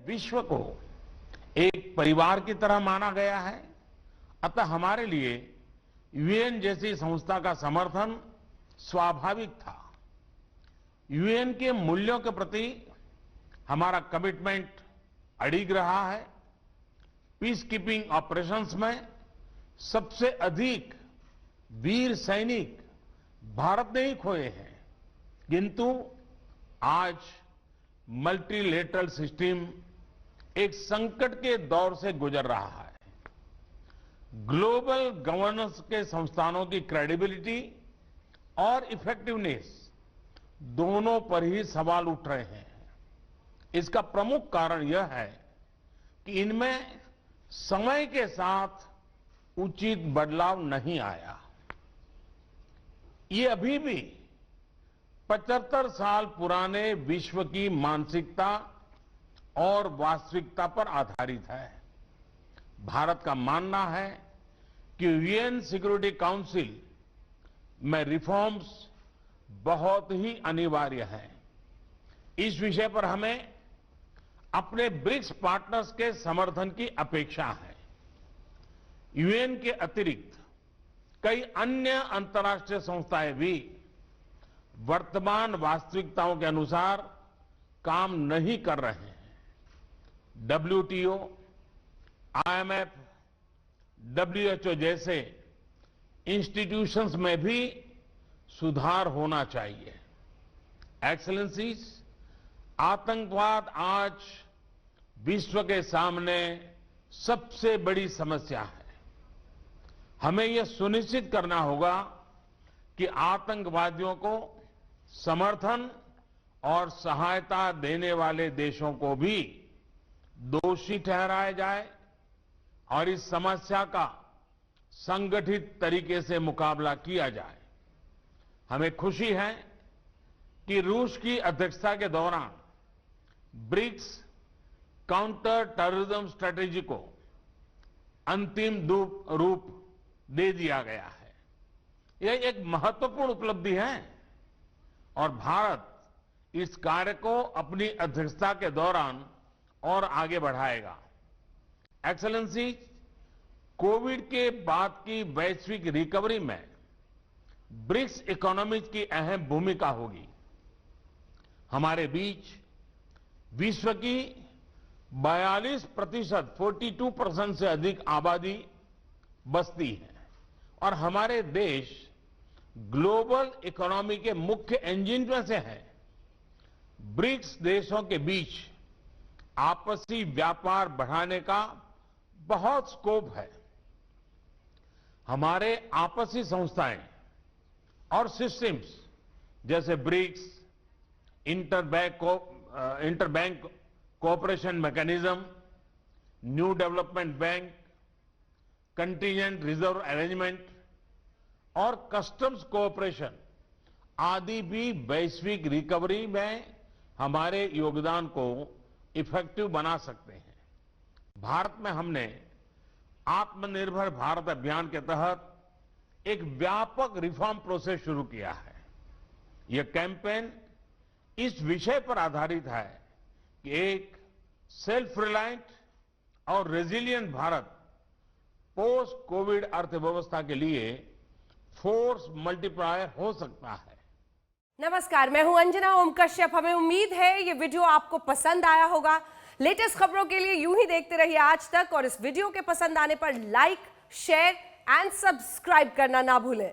विश्व को एक परिवार की तरह माना गया है। अतः हमारे लिए यूएन जैसी संस्था का समर्थन स्वाभाविक था। यूएन के मूल्यों के प्रति हमारा कमिटमेंट अडिग रहा है। पीस कीपिंग ऑपरेशंस में सबसे अधिक वीर सैनिक भारत ने ही खोए हैं, किंतु आज मल्टीलेटरल सिस्टम एक संकट के दौर से गुजर रहा है। ग्लोबल गवर्नेंस के संस्थानों की क्रेडिबिलिटी और इफेक्टिवनेस दोनों पर ही सवाल उठ रहे हैं। इसका प्रमुख कारण यह है कि इनमें समय के साथ उचित बदलाव नहीं आया। ये अभी भी 75 साल पुराने विश्व की मानसिकता और वास्तविकता पर आधारित है। भारत का मानना है कि यूएन सिक्योरिटी काउंसिल में रिफॉर्म्स बहुत ही अनिवार्य है। इस विषय पर हमें अपने ब्रिक्स पार्टनर्स के समर्थन की अपेक्षा है। यूएन के अतिरिक्त कई अन्य अंतर्राष्ट्रीय संस्थाएं भी वर्तमान वास्तविकताओं के अनुसार काम नहीं कर रहे हैं। डब्ल्यूटीओ, आईएमएफ, डब्ल्यूएचओ जैसे इंस्टीट्यूशंस में भी सुधार होना चाहिए। एक्सेलेंसीज, आतंकवाद आज विश्व के सामने सबसे बड़ी समस्या है। हमें यह सुनिश्चित करना होगा कि आतंकवादियों को समर्थन और सहायता देने वाले देशों को भी दोषी ठहराया जाए और इस समस्या का संगठित तरीके से मुकाबला किया जाए। हमें खुशी है कि रूस की अध्यक्षता के दौरान ब्रिक्स काउंटर टेररिज्म स्ट्रेटेजी को अंतिम रूप दे दिया गया है। यह एक महत्वपूर्ण उपलब्धि है और भारत इस कार्य को अपनी अध्यक्षता के दौरान और आगे बढ़ाएगा। एक्सेलेंसी, कोविड के बाद की वैश्विक रिकवरी में ब्रिक्स इकोनॉमीज की अहम भूमिका होगी। हमारे बीच विश्व की 42%, 42% से अधिक आबादी बसती है और हमारे देश ग्लोबल इकोनॉमी के मुख्य इंजन में से है। ब्रिक्स देशों के बीच आपसी व्यापार बढ़ाने का बहुत स्कोप है। हमारे आपसी संस्थाएं और सिस्टम्स जैसे BRICS, interbank cooperation mechanism, new development bank, contingent reserve arrangement और कस्टम्स कोऑपरेशन आदि भी वैश्विक रिकवरी में हमारे योगदान को इफेक्टिव बना सकते हैं। भारत में हमने आत्मनिर्भर भारत अभियान के तहत एक व्यापक रिफॉर्म प्रोसेस शुरू किया है। यह कैंपेन इस विषय पर आधारित है कि एक सेल्फ रिलायंट और रेजिलिएंट भारत पोस्ट कोविड अर्थव्यवस्था के लिए फोर्स मल्टीप्लायर हो सकता है। नमस्कार, मैं हूं अंजना ओम कश्यप। हमें उम्मीद है ये वीडियो आपको पसंद आया होगा। लेटेस्ट खबरों के लिए यूं ही देखते रहिए आज तक और इस वीडियो के पसंद आने पर लाइक, शेयर एंड सब्सक्राइब करना ना भूलें।